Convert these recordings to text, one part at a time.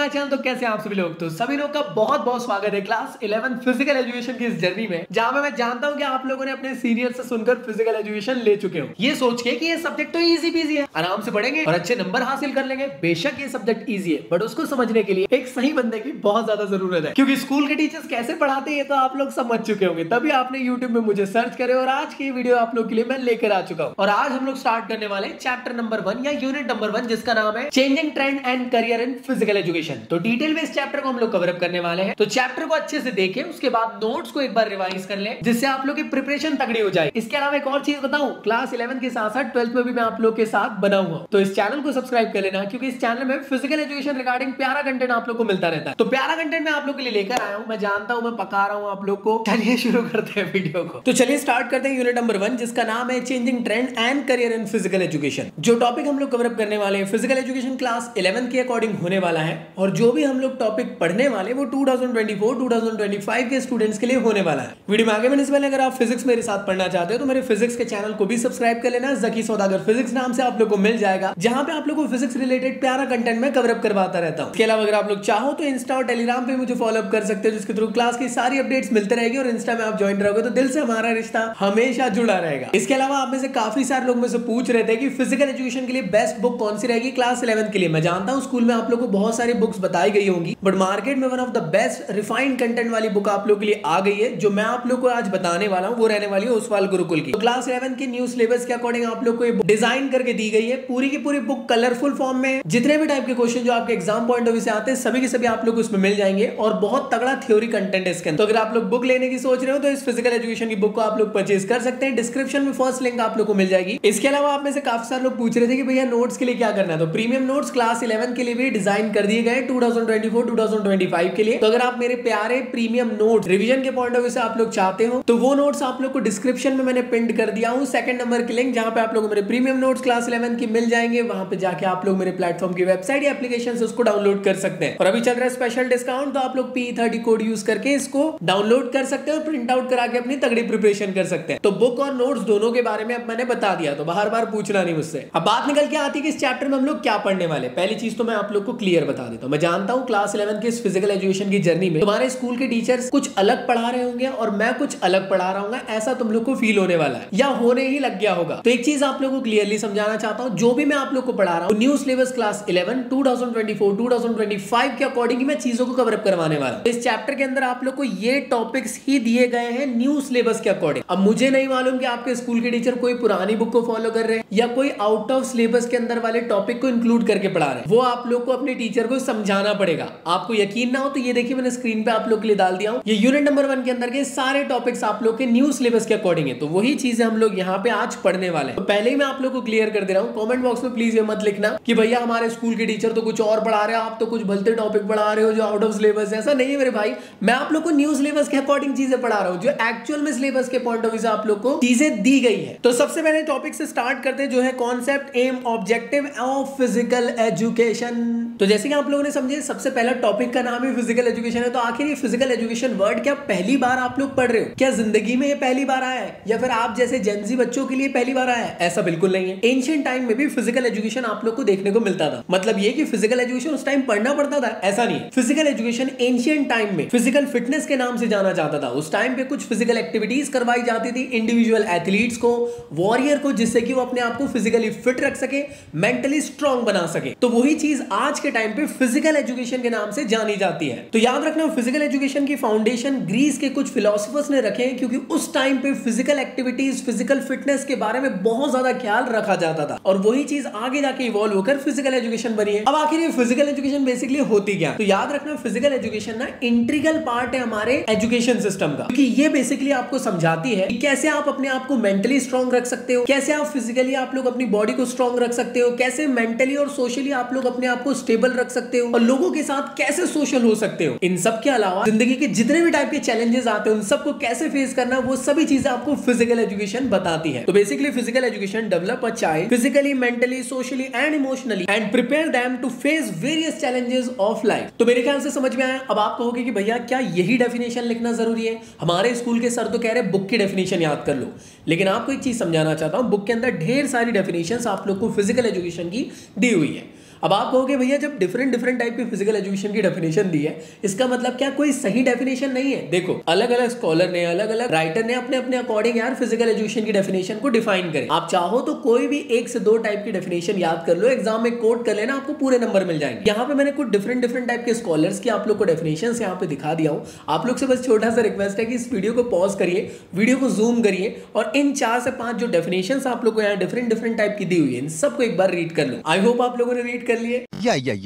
Channel. तो कैसे आप सभी लोग, तो सभी लोग का बहुत बहुत स्वागत है क्लास 11 फिजिकल एजुकेशन की इस जर्नी में, जहां पे मैं जानता हूं कि आप लोगों ने अपने सीनियर से सुनकर फिजिकल एजुकेशन ले चुके हो, ये सोच के कि ये सब्जेक्ट तो इजी पीजी है, आराम से पढ़ेंगे और अच्छे नंबर हासिल कर लेंगे। बेशक ये सब्जेक्ट इजी है, बट उसको समझने के लिए एक सही बंदे की बहुत ज्यादा जरूरत है, क्योंकि स्कूल के टीचर्स कैसे पढ़ाते हैं तो आप लोग समझ चुके होंगे, तभी आपने यूट्यूब में मुझे सर्च करे और आज की वीडियो आप लोग के लिए मैं लेकर आ चुका हूँ। और आज हम लोग स्टार्ट करने वाले चैप्टर नंबर 1 या यूनिट नंबर 1, जिसका नाम है changing trend and career in physical education. तो डिटेल में इस चैप्टर को हम लोग कवर अप करने वाले हैं, तो चैप्टर को अच्छे से देखें, उसके बाद नोट्स को एक बार रिवाइज कर लें, जिससे आप लोग की प्रिपरेशन तगड़ी हो जाए। इसके अलावा एक और चीज बताऊं, क्लास 11 के साथ साथ 12th में भी मैं आप लोग के साथ बना हुआ, तो इस चैनल को सब्सक्राइब कर लेना, क्योंकि इस चैनल में फिजिकल एजुकेशन रिगार्डिंग प्यारा कंटेंट आप लोग को मिलता रहता है। तो प्यारा कंटेंट मैं आप लोग के लिए लेकर आया हूं, मैं जानता हूं मैं पका रहा हूं आप लोग को। चलिए शुरू करते हैं वीडियो को। तो चलिए स्टार्ट करते हैं यूनिट नंबर 1, जिसका नाम है changing trend and career in physical education. जो टॉपिक हम लोग कवर अप करने वाले हैं फिजिकल एजुकेशन क्लास 11 के अकॉर्डिंग होने वाला है, और जो भी हम लोग टॉपिक पढ़ने वाले वो 2024-2025 के स्टूडेंट्स के लिए होने वाला है। वीडियो में आगे बढ़ने से पहले अगर आप फिजिक्स मेरे साथ पढ़ना चाहते हो तो मेरे फिजिक्स के चैनल को भी सब्सक्राइब कर लेना। जकी सौदागर फिजिक्स नाम से आप लोग को मिल जाएगा, जहां पे आप लोग को फिजिक्स रिलेटेड प्यारा कंटेंट में कवर अप करवाता रहता हूं। इसके अलावा अगर आप लोग चाहो तो इंस्टा और टेलीग्राम पे मुझे फॉलो अप कर सकते हो, जिसके थ्रू क्लास की सारी अपडेट्स मिलते रहेगी, और इंस्टा में आप ज्वाइन रहोगे तो दिल से हमारा रिश्ता हमेशा जुड़ा रहेगा। इसके अलावा आप में से काफी सारे लोग मुझसे पूछ रहे थे कि फिजिकल एजुकेशन के लिए बेस्ट बुक कौन सी रहेगी क्लास 11 के लिए। मैं जानता हूं स्कूल में आप लोग को बहुत सारी बुक्स बताई गई होंगी, बट मार्केट में one of the best refined content वाली बुक आप लोग के लिए आ गई है, जो मैं आप लोग को आज बताने वाला हूं, वो रहने वाली है ओसवाल गुरुकुल की। तो क्लास 11 के न्यू सिलेबस के अकॉर्डिंग आप लोग को ये डिजाइन करके दी गई है, पूरी की पूरी बुक कलरफुल फॉर्म में। जितने भी टाइप के क्वेश्चन जो आपके एग्जाम पॉइंट ऑफ व्यू से आते हैं सभी के सभी आप लोग को इसमें मिल जाएंगे, और बहुत तगड़ा थ्योरी कंटेंट है इसके अंदर। तो अगर आप लोग बुक लेने की सोच रहे हो तो इस फिजिकल एजुकेशन की बुक को आप लोग परचेज कर सकते हैं। डिस्क्रिप्शन में फर्स्ट लिंक आप लोग को मिल जाएगी। इसके अलावा आप में से काफी सारे लोग पूछ रहे थे कि भैया नोट्स के लिए क्या करना है, तो प्रीमियम नोट्स क्लास 11 के लिए भी डिजाइन कर दिए गए 2024-2025 के लिए। तो अगर आप मेरे प्यारे प्रीमियम नोट रिवीजन के पॉइंट ऑफ व्यू से आप लोग चाहते हो तो वो नोट्स आप लोग को डिस्क्रिप्शन में मैंने पिन कर दिया हूं, सेकंड नंबर की लिंक, जहां पे आप लोग को मेरे प्रीमियम नोट्स क्लास 11 की मिल जाएंगे। वहां पे जाके आप लोग मेरे प्लेटफॉर्म की वेबसाइट या एप्लीकेशन से उसको डाउनलोड कर सकते हैं। और अभी चल रहा है स्पेशल डिस्काउंट, तो आप लोग P30 कोड यूज करके इसको डाउनलोड कर सकते हैं और प्रिंट आउट करा के अपनी तगड़ी प्रिपरेशन कर सकते हैं। तो बुक और नोट्स दोनों के बारे में अब मैंने बता दिया, तो बार बार पूछना नहीं मुझसे। अब बात निकल के आती है कि इस चैप्टर में हम लोग क्या पढ़ने वाले। पहली चीज तो मैं आप लोग को क्लियर बता देता हूं, मैं जानता हूं क्लास 11 के इस फिजिकल एजुकेशन की जर्नी में तुम्हारे स्कूल के टीचर्स कुछ अलग पढ़ा रहे होंगे और मैं कुछ अलग पढ़ा रहा हूँ, ऐसा तुम लोग को फील होने वाला है या होने ही लग गया होगा। तो एक चीज आप लोग को क्लियरली समझाना चाहता हूँ, जो भी मैं आप लोग को पढ़ा रहा हूँ न्यू सिलेबस क्लास 11 2024-2025 के अकॉर्डिंग मैं चीजों को कवर अप करवाने वाला हूँ। इस चैप्टर के अंदर आप लोग को ये टॉपिक्स ही दिए गए हैं न्यू सिलेबस के अकॉर्डिंग। अब मुझे नहीं मालूम कि आपके स्कूल के टीचर कोई पुरानी बुक को फॉलो कर रहे हैं या कोई आउट ऑफ सिलेबस के अंदर वाले टॉपिक को इंक्लूड करके पढ़ा रहे हैं, वो आप लोग को अपने टीचर को समझाना पड़ेगा। आपको यकीन ना हो तो ये देखिए मैंने स्क्रीन पे आप लोग के लिए डाल दिया हूं, ये यूनिट नंबर 1 के अंदर के सारे टॉपिक्स आप लोग के न्यू सिलेबस के अकॉर्डिंग है। तो वही चीजें हम लोग यहाँ पे आज पढ़ने वाले हैं। तो पहले ही मैं आप लोग को क्लियर कर दे रहा हूँ, कमेंट बॉक्स में प्लीज ये मत लिखना कि भैया हमारे स्कूल के टीचर तो कुछ और पढ़ा रहे हैं, आप तो कुछ भलते टॉपिक पढ़ा रहे हो जो आउट ऑफ सिलेबस है। ऐसा नहीं है मेरे भाई, मैं आप लोग को न्यू सिलेबस के अकॉर्डिंग चीजें पढ़ा रहा हूँ, जो एक्चुअल में सिलेबस के पॉइंट ऑफ व्यू से आप लोग को चीजें दी गई है। तो सबसे पहले टॉपिक से स्टार्ट करते हैं, जो है concept, aim, objective of physical education. तो जैसे कि आप लोगों ने समझे, सबसे पहला टॉपिक का नाम ही फिजिकल एजुकेशन है। तो आखिर ये फिजिकल एजुकेशन वर्ड क्या पहली बार आप लोग पढ़ रहे हो? क्या जिंदगी में ये पहली बार आया है, या फिर आप जैसे जेनजी बच्चों के लिए पहली बार आया है? ऐसा बिल्कुल नहीं है। एंशिएंट टाइम में भी फिजिकल एजुकेशन आप लोग को देखने को मिलता था। मतलब ये कि फिजिकल एजुकेशन उस टाइम पढ़ना पड़ता था, ऐसा नहीं है। फिजिकल एजुकेशन एंशिएंट टाइम में फिजिकल फिटनेस के नाम से जाना जाता था। उस टाइम पे कुछ फिजिकल एक्टिविटीज करवाई जाती थी इंडिविजुअल एथलीट्स को, वॉरियर को, जिससे कि वो अपने आप को फिजिकली फिट रख सके, मेंटली स्ट्रांग बना सके। तो वही चीज आज के टाइम पे फिजिकल एजुकेशन के नाम से जानी जाती है। तो याद रखना, फिजिकल एजुकेशन की फाउंडेशन ग्रीस के कुछ फिलोसोफर्स ने रखे हैं, क्योंकि उस टाइम पे फिजिकल एक्टिविटीज, फिजिकल फिटनेस के बारे में बहुत ज्यादा ख्याल रखा जाता था, और वही चीज आगे जाके इवॉल्व होकर फिजिकल एजुकेशन बनी है। अब आखिर ये फिजिकल एजुकेशन बेसिकली होती क्या? तो याद रखना, फिजिकल एजुकेशन ना इंटीग्रल पार्ट है हमारे एजुकेशन सिस्टम का, क्योंकि ये बेसिकली आपको समझाती है कि कैसे आप अपने आप को मेंटली स्ट्रांग रख सकते हो, कैसे आप फिजिकली आप लोग अपनी बॉडी को स्ट्रांग रख सकते हो, कैसे मेंटली और सोशली आप लोग अपने आप को स्टेबल रख सकते हो, हो और लोगों के साथ कैसे सोशल हो सकते हो। इन सब के अलावा जिंदगी के जितने भी टाइप के चैलेंजेस आते हैं उन सबको कैसे फेस करना, वो सभी चीजें आपको फिजिकल एजुकेशन बताती है। तो basically physical education develop a child physically, mentally, socially and emotionally and prepare them to face various challenges of life. तो मेरे ख्याल से समझ में आया। अब आप कहोगे कि भैया क्या यही डेफिनेशन लिखना जरूरी है? हमारे स्कूल के सर तो कह रहे हैं बुक की डेफिनेशन याद कर लो, लेकिन आपको एक चीज समझाना चाहता हूं, बुक के अंदर ढेर सारी डेफिनेशंस आप लोग को फिजिकल एजुकेशन की दी हुई है। अब आप कहोगे भैया जब डिफरेंट टाइप की फिजिकल एजुकेशन की डेफिनेशन दी है, इसका मतलब क्या कोई सही डेफिनेशन नहीं है? देखो, अलग अलग स्कॉलर ने, अलग अलग राइटर ने अपने अपने अकॉर्डिंग यार फिजिकल एजुकेशन की डेफिनेशन को डिफाइन करें। आप चाहो तो कोई भी 1 से 2 टाइप की डेफिनेशन याद कर लो, एग्जाम में कोट कर लेना, आपको पूरे नंबर मिल जाएंगे। यहाँ पे मैंने कुछ डिफरेंट टाइप के स्कॉलर्स की आप लोग को डेफिनेशन यहाँ पे दिखा दिया हूँ। आप लोग से बस छोटा सा रिक्वेस्ट है कि इस वीडियो को पॉज करिए, वीडियो को जूम करिए और इन 4 से 5 जो डेफिनेशन आप लोग को यहाँ डिफरेंट टाइप की दी हुई है, इन सबको एक बार रीड कर लो। आई होप आप लोगों ने रीड कर लिए।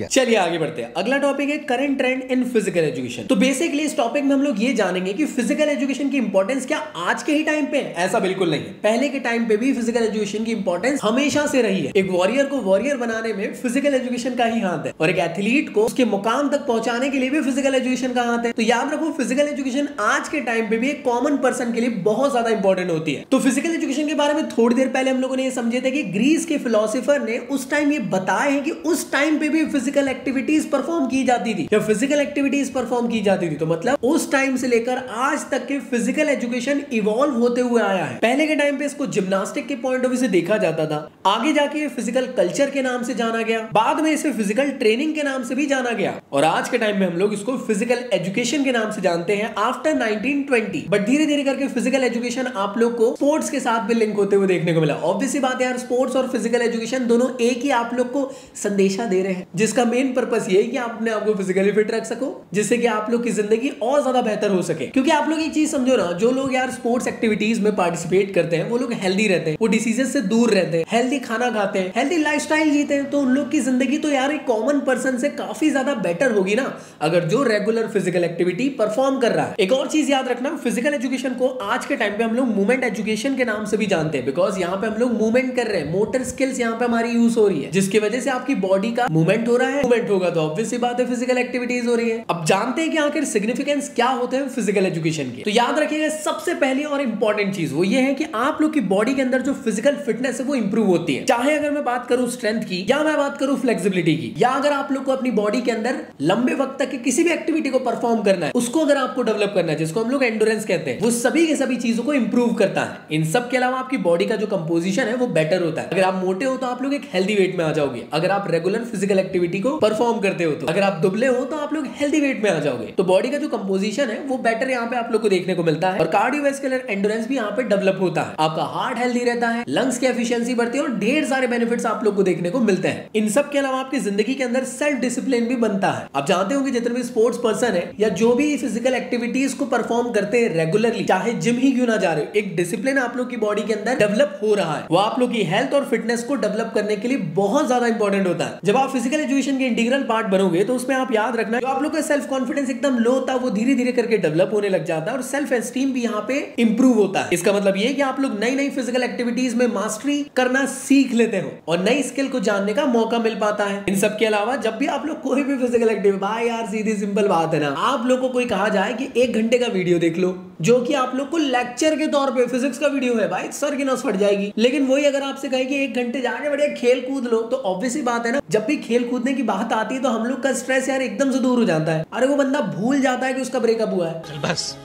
चलिए आगे बढ़ते हैं। अगला टॉपिक है current trend in physical education. तो बेसिकली इस टॉपिक में हम लोग ये जानेंगे कि फिजिकल एजुकेशन की इंपॉर्टेंस क्या आज के ही टाइम पे है? ऐसा बिल्कुल नहीं है। पहले के टाइम पे भी फिजिकल एजुकेशन की इंपॉर्टेंस हमेशा से रही है। एक वॉरियर को वॉरियर बनाने में फिजिकल एजुकेशन का ही हाथ है और एक एथलीट को उसके मुकाम तक पहुंचाने के लिए भी फिजिकल एजुकेशन का हाथ है। तो याद रखो, फिजिकल एजुकेशन आज के टाइम पे भी एक कॉमन पर्सन के लिए बहुत ज्यादा इंपॉर्टेंट होती है। तो फिजिकल एजुकेशन के बारे में थोड़ी देर पहले हम लोगों ने ये समझे थे कि ग्रीस के फिलोसोफर ने उस टाइम ये बताया है कि उस टाइम पे भी फिजिकल एक्टिविटीज परफॉर्म की जाती थी या फिजिकल एक्टिविटीज परफॉर्म की जाती थी। तो मतलब उस टाइम से लेकर आज तक के फिजिकल एजुकेशन इवॉल्व होते हुए आया है। पहले के टाइम पे इसको जिम्नास्टिक के पॉइंट ऑफ व्यू से देखा जाता था, आगे जाके फिजिकल कल्चर के नाम से जाना गया, बाद में इसे फिजिकल ट्रेनिंग के नाम से भी जाना गया और आज के टाइम में हम लोग इसको फिजिकल एजुकेशन के नाम से जानते हैं आफ्टर 1920। बट धीरे धीरे करके फिजिकल एजुकेशन आप लोग को स्पोर्ट्स के साथ भी लिंक होते हुए देखने को मिला। ऑब्वियसली बात है यार, स्पोर्ट्स और फिजिकल एजुकेशन दोनों एक ही आप लोग को संदेशा दे रहे हैं, जिसका मेन पर्पस ये है कि आप अपने आप को फिजिकली फिट रख सको, जिससे कि आप लोग की जिंदगी और ज्यादा बेहतर हो सके। क्योंकि आप लोग एक चीज समझो ना, जो लोग यार स्पोर्ट्स एक्टिविटीज में पार्टिसिपेट करते हैं वो लोग हेल्दी रहते हैं, वो डिसीजेस से दूर रहते हैं, हेल्दी खाना खाते हैं, हेल्दी लाइफस्टाइल जीते हैं। तो उन लोग की जिंदगी तो यार एक कॉमन पर्सन से काफी ज्यादा बेटर होगी ना, अगर जो रेगुलर फिजिकल एक्टिविटी परफॉर्म कर रहा है। एक और चीज याद रखना, फिजिकल एजुकेशन को आज के टाइम पे हम लोग मूवमेंट एजुकेशन के नाम से भी जानते हैं, बिकॉज यहाँ पे हम लोग मूवमेंट कर रहे हैं, मोटर स्किल्स यहाँ पे हमारी यूज हो रही है, जिसकी वजह से आपकी बॉडी का मूवमेंट हो रहा है। मूवमेंट होगा तो ऑब्वियसली बात है फिजिकल एक्टिविटीज हो रही है। अब जानते हैं कि आखिर सिग्निफिकेंस क्या होते हैं फिजिकल एजुकेशन के। तो याद रखिएगा, सबसे पहली और इंपॉर्टेंट चीज वो ये है कि आप लोग की बॉडी के अंदर जो फिजिकल फिटनेस है वो इंप्रूव होती है। चाहे अगर मैं बात करूं स्ट्रेंथ की, या मैं बात करूं फ्लेक्सिबिलिटी की, या अगर आप लोग को अपनी बॉडी के अंदर लंबे वक्त तक किसी भी एक्टिविटी को परफॉर्म करना है, उसको अगर आपको डेवलप करना है, जिसको हम लोग एंडोरेंस कहते हैं, वो सभी के सभी चीजों को इंप्रूव करता है। इन सब के अलावा आपकी बॉडी का जो कंपोजिशन है वो बेटर होता है। अगर आप मोटे हो तो आप लोग एक हेल्दी वेट में आ जाओगे, अगर आप रेगुलर फिजिकल एक्टिविटी को परफॉर्म करते हो तो, अगर आप दुबले हो तो आप लोग हेल्दी वेट में आ जाओगे। तो बॉडी का जो कंपोजिशन है वो बेटर यहाँ पे आप लोग को देखने को मिलता है और कार्डियोवैस्कुलर एंडोरेंस भी यहाँ पे डेवलप होता है। आपका हार्ट हेल्दी रहता है, लंग्स की एफिशिएंसी बढ़ती है और ढेर सारे बेनिफिट्स आप लोग को देखने को मिलते हैं। इन सब के अलावा आपकी जिंदगी के अंदर सेल्फ डिसिप्लिन भी बनता है। आप जानते हो कि जितने भी स्पोर्ट्स पर्सन है या जो भी फिजिकल एक्टिविटीज को परफॉर्म करते हैं रेगुलरली, चाहे जिम ही क्यों ना जा रहे हो, एक डिसिप्लिन आप लोग की बॉडी के अंदर डेवलप हो रहा है। वो आप लोग की हेल्थ और फिटनेस को डेवलप करने के लिए बहुत ज्यादा इंपॉर्टेंट होता है। जब आप फिजिकल एजुकेशन के इंटीग्रल पार्ट बनोगे तो उसमें आप याद रखना, जो आप लोग का सेल्फ कॉन्फिडेंस एकदम लो था वो धीरे धीरे करके डेवलप होने लग जाता है और सेल्फ एस्टीम भी यहाँ पे इंप्रूव होता है। इसका मतलब ये कि आप लोग नई फिजिकल एक्टिविटीज में मास्टरी करना सीख लेते हो और नई स्किल को जानने का मौका मिल पाता है। इन सब के अलावा जब भी आप लोग कोई भी फिजिकल एक्टिविटी, भाई यार सीधी सिंपल बात है ना, आप लोग को कोई कहा जाए कि 1 घंटे का वीडियो देख लो, जो कि आप लोग को लेक्चर के तौर पे फिजिक्स का वीडियो है, भाई सर की नस फट जाएगी। लेकिन वही अगर आपसे कहे कि 1 घंटे जाके बढ़िया खेल कूद लो, तो ऑब्वियसली बात है ना, जब भी खेल कूदने की बात आती है तो हम लोग का स्ट्रेस यार एकदम से दूर हो जाता है। अरे वो बंदा भूल जाता है कि उसका ब्रेकअप हुआ है। चल बस,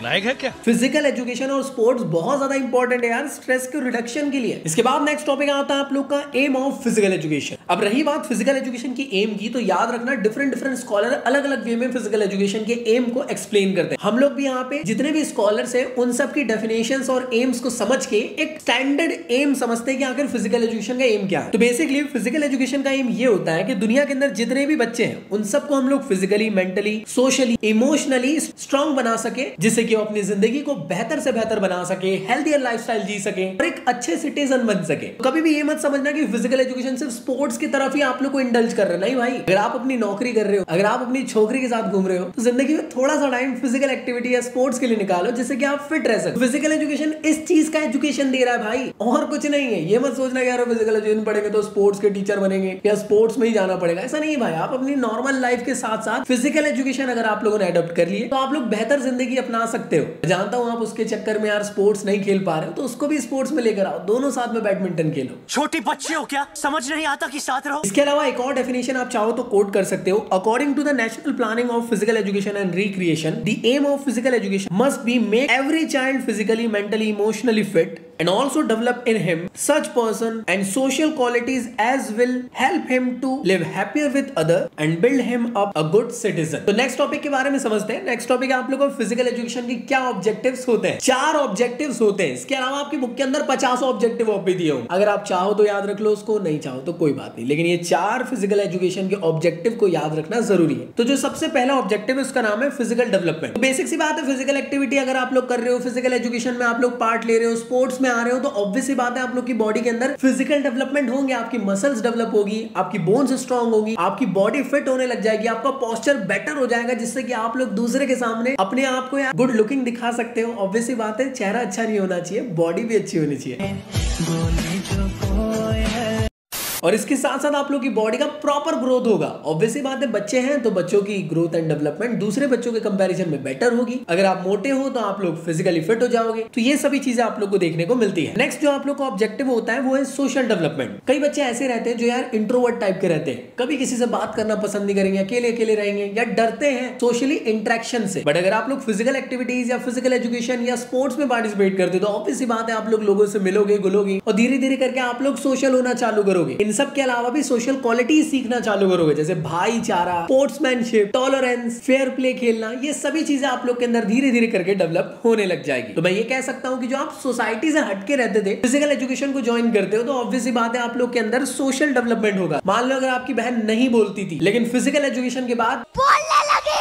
लायक है क्या? फिजिकल एजुकेशन और स्पोर्ट्स बहुत ज्यादा इंपॉर्टेंट है यार स्ट्रेस के रिडक्शन के लिए। इसके बाद नेक्स्ट टॉपिक आता है आप लोग का एम ऑफ फिजिकल एजुकेशन। अब रही बात फिजिकल एजुकेशन की एम की, तो याद रखना डिफरेंट स्कॉलर अलग अलग वे में फिजिकल एजुकेशन के एम को एक्सप्लेन करते हैं। हम लोग भी यहाँ पे जितने भी स्कॉलर्स हैं उन सब की डेफिनेशंस और एम्स को समझ के एक स्टैंडर्ड एम समझते हैं कि आखिर फिजिकल एजुकेशन का एम क्या है। तो बेसिकली फिजिकल एजुकेशन का एम ये होता है कि दुनिया के अंदर जितने भी बच्चे हैं उन सबको हम लोग physically, mentally, socially, emotionally strong बना सके, जिससे कि वो अपनी जिंदगी को बेहतर से बेहतर बना सके, हेल्थियर लाइफस्टाइल जी सके और एक अच्छे सिटीजन बन सके। कभी भी ये मत समझना कि फिजिकल एजुकेशन सिर्फ स्पोर्ट्स स्पोर्ट्स की तरफ ही आप लोग को इंडल्ज कर रहे हैं। नहीं भाई, अगर आप अपनी नौकरी कर रहे हो, अगर आप अपनी छोकरी के साथ घूम रहे हो, तो जिंदगी में थोड़ा सा टाइम फिजिकल एक्टिविटी या स्पोर्ट्स के लिए निकालो, जिससे कि आप फिट रह सको। फिजिकल एजुकेशन इस चीज का एजुकेशन दे रहा है भाई, और कुछ नहीं है। ये मत सोचना यार फिजिकल एजुकेशन पढ़ेंगे तो स्पोर्ट्स के टीचर बनेंगे या स्पोर्ट्स में ही जाना पड़ेगा, ऐसा नहीं भाई। आप अपनी नॉर्मल लाइफ के साथ साथ फिजिकल एजुकेशन अगर आप लोगों ने अडॉप्ट कर लिए तो आप लोग बेहतर जिंदगी अपना सकते हो। जानता हूं आप उसके चक्कर में यार स्पोर्ट्स नहीं खेल पा रहे हो, तो उसको भी स्पोर्ट्स में लेकर आओ, दोनों साथ में बैडमिंटन खेलो। छोटी बच्चे हो क्या, समझ नहीं आता कि साथ रहो। इसके अलावा एक और डेफिनेशन आप चाहो तो कोट कर सकते हो। According to the national planning of physical education and recreation, the aim of physical education must be make every child physically, mentally, emotionally fit and also develop in him such person and social qualities as will help him to live happier with other and build him up a good citizen। तो next topic के बारे में समझते हैं। Next topic आप लोगों को physical education की क्या ऑब्जेक्टिव्स होते हैं। 4 ऑब्जेक्टिव्स होते हैं। इसके अलावा आपकी बुक के अंदर 50 ऑब्जेक्टिव भी दिए होंगे। अगर आप चाहो तो याद रख लो उसको, नहीं चाहो तो कोई बात नहीं, लेकिन ये 4 फिजिकल एजुकेशन के ऑब्जेक्टिव को याद रखना जरूरी है। तो जो सबसे पहला ऑब्जेक्टिव है उसका नाम है फिजिकल डेवलपमेंट। तो बेसिक सी बात है, फिजिकल एक्टिविटी अगर आप लोग कर रहे हो, फिजिकल एजुकेशन में आप लोग पार्ट ले रहे हो, स्पोर्ट्स में आ रहे हो, तो ऑब्वियस सी बात है आप लोग की बॉडी के अंदर फिजिकल डेवलपमेंट होंगे। आपकी मसल्स डेवलप होगी, आपकी बोन्स स्ट्रांग होगी, आपकी बॉडी फिट होने लग जाएगी, आपका पोस्चर बेटर हो जाएगा, जिससे कि आप लोग दूसरे के सामने अपने आप को गुड लुकिंग दिखा सकते हो। ऑब्वियस सी बात है, चेहरा अच्छा नहीं होना चाहिए, बॉडी भी अच्छी होनी चाहिए। और इसके साथ साथ आप लोग की बॉडी का प्रॉपर ग्रोथ होगा। ऑब्वियसली बात है, बच्चे हैं तो बच्चों की ग्रोथ एंड डेवलपमेंट दूसरे बच्चों के कंपैरिजन में बेटर होगी। अगर आप मोटे हो तो आप लोग फिजिकली फिट हो जाओगे। तो ये सभी चीजें आप लोग को देखने को मिलती है। नेक्स्ट जो आप लोग का ऑब्जेक्टिव होता है वो है सोशल डेवलपमेंट। कई बच्चे ऐसे रहते हैं जो यार इंट्रोवर्ट टाइप के रहते हैं, कभी किसी से बात करना पसंद नहीं करेंगे, अकेले अकेले रहेंगे या डरते हैं सोशली इंटरेक्शन से। बट अगर आप लोग फिजिकल एक्टिविटीज या फिजिकल एजुकेशन या स्पोर्ट्स में पार्टिसिपेट करते हो तो ऑब्वियसली बात है आप लोग लोगों से मिलोगे, गुलोगे और धीरे धीरे करके आप लोग सोशल होना चालू करोगे। इन सब के अलावा भी सोशल क्वालिटी सीखना चालू करोगे, जैसे भाईचारा, स्पोर्ट्समैनशिप, टॉलरेंस, फेयर प्ले खेलना। ये सभी चीजें आप लोग के अंदर धीरे धीरे करके डेवलप होने लग जाएगी। तो मैं ये कह सकता हूं कि जो आप सोसाइटी से हटके रहते थे, फिजिकल एजुकेशन को ज्वाइन करते हो तो ऑब्वियसली बात है आप लोग के अंदर सोशल डेवलपमेंट होगा। मान लो अगर आपकी बहन नहीं बोलती थी, लेकिन फिजिकल एजुकेशन के बाद बोलने लगी।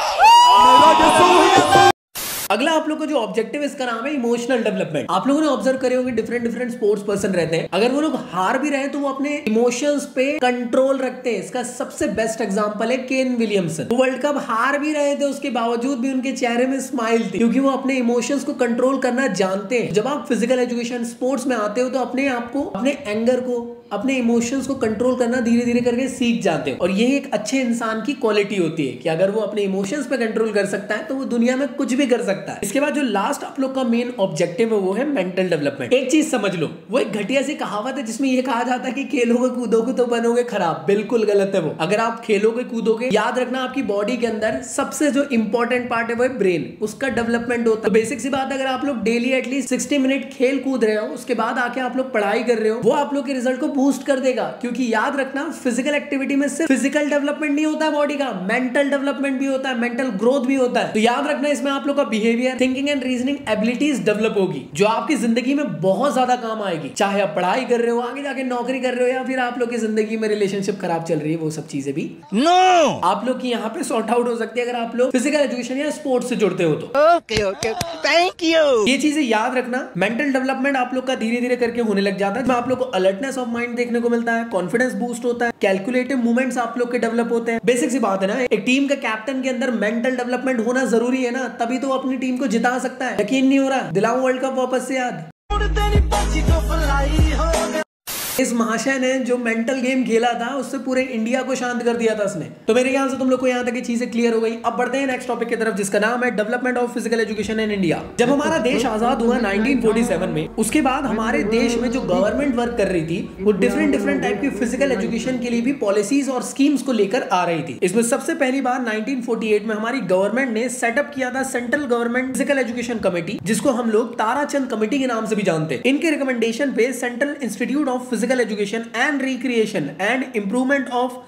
अगला आप लोग का जो ऑब्जेक्टिव है इसका नाम है इमोशनल डेवलपमेंट। आप लोगों ने ऑब्जर्व करे होंगे डिफरेंट स्पोर्ट्स पर्सन रहते हैं, अगर वो लोग हार भी रहे तो वो अपने इमोशंस पे कंट्रोल रखते हैं। इसका सबसे बेस्ट एग्जांपल है केन विलियमसन। वो वर्ल्ड कप हार भी रहे थे, उसके बावजूद भी उनके चेहरे में स्माइल थी, क्योंकि वो अपने इमोशंस को कंट्रोल करना जानते हैं। जब आप फिजिकल एजुकेशन स्पोर्ट्स में आते हो तो अपने आप को, अपने एंगर को, अपने इमोशंस को कंट्रोल करना धीरे धीरे करके सीख जाते हैं। और ये एक अच्छे इंसान की क्वालिटी होती है कि अगर वो अपने इमोशंस पे कंट्रोल कर सकता है तो वो दुनिया में कुछ भी कर सकता है। इसके बाद जो लास्ट आप लोग का मेन ऑब्जेक्टिव है वो है मेंटल डेवलपमेंट। एक चीज समझ लो, वो एक घटिया सी कहावत है जिसमें ये कहा जाता है कि खेलोगे कूदोगे तो बनोगे खराब। बिल्कुल गलत है वो। अगर आप खेलोगे कूदोगे, याद रखना आपकी बॉडी के अंदर सबसे जो इंपॉर्टेंट पार्ट है वो है ब्रेन, उसका डेवलपमेंट होता है। तो बेसिक सी बात है, अगर आप लोग डेली एटलीस्ट 60 मिनट खेल कूद रहे हो, उसके बाद आके आप लोग पढ़ाई कर रहे हो, वो आप लोग के रिजल्ट को बूस्ट कर देगा। क्योंकि याद रखना, फिजिकल एक्टिविटी में सिर्फ फिजिकल डेवलपमेंट नहीं होता है बॉडी का, मेंटल डेवलपमेंट भी होता है, मेंटल ग्रोथ भी होता है। तो याद रखना, इसमें आप लोग का behaviour, thinking and reasoning abilities develop होगी, जो आपकी जिंदगी में बहुत ज्यादा काम आएगी। चाहे आप पढ़ाई कर रहे हो, आगे जाके नौकरी कर रहे हो, या फिर आप लोग की जिंदगी में रिलेशनशिप खराब चल रही है, वो सब चीजें भी आप लोग की यहाँ पे सॉर्ट आउट हो सकती है अगर आप लोग फिजिकल एजुकेशन या स्पोर्ट्स से जुड़ते हो तो। Okay thank you. ये चीजें याद रखना। मेंटल डेवलपमेंट आप लोग का धीरे धीरे करके होने लग जाता है। आप लोग को अलर्टनेस ऑफ माइंड देखने को मिलता है, कॉन्फिडेंस बूस्ट होता है, कैलकुलेटिव मूवमेंट्स आप लोग के डेवलप होते हैं। बेसिक सी बात है ना, एक टीम का कैप्टन के अंदर मेंटल डेवलपमेंट होना जरूरी है ना, तभी तो वो अपनी टीम को जिता सकता है। यकीन नहीं हो रहा? दिलाऊं वर्ल्ड कप वापस से याद। इस महाशय ने जो मेंटल गेम खेला था उससे पूरे इंडिया को शांत कर दिया था उसने। तो मेरे ख्याल से तुम लोग को यहाँ तक की चीजें क्लियर हो गई। अब बढ़ते हैं नेक्स्ट टॉपिक की तरफ, जिसका नाम है development of physical education in India. जब हमारा देश आजाद हुआ 1947 में, उसके बाद हमारे देश में जो गवर्नमेंट वर्क कर रही थी वो डिफरेंट टाइप की फिजिकल एजुकेशन के लिए भी पॉलिसीज और स्कीम्स को लेकर आ रही थी। इसमें सबसे पहली बार 1948 में हमारी गवर्नमेंट ने सेटअप किया था central government physical education committee, जिसको हम लोग ताराचंद कमेटी के नाम से भी जानते हैं। इनके रिकमेंडेशन पे central institute of physical education and recreation and improvement of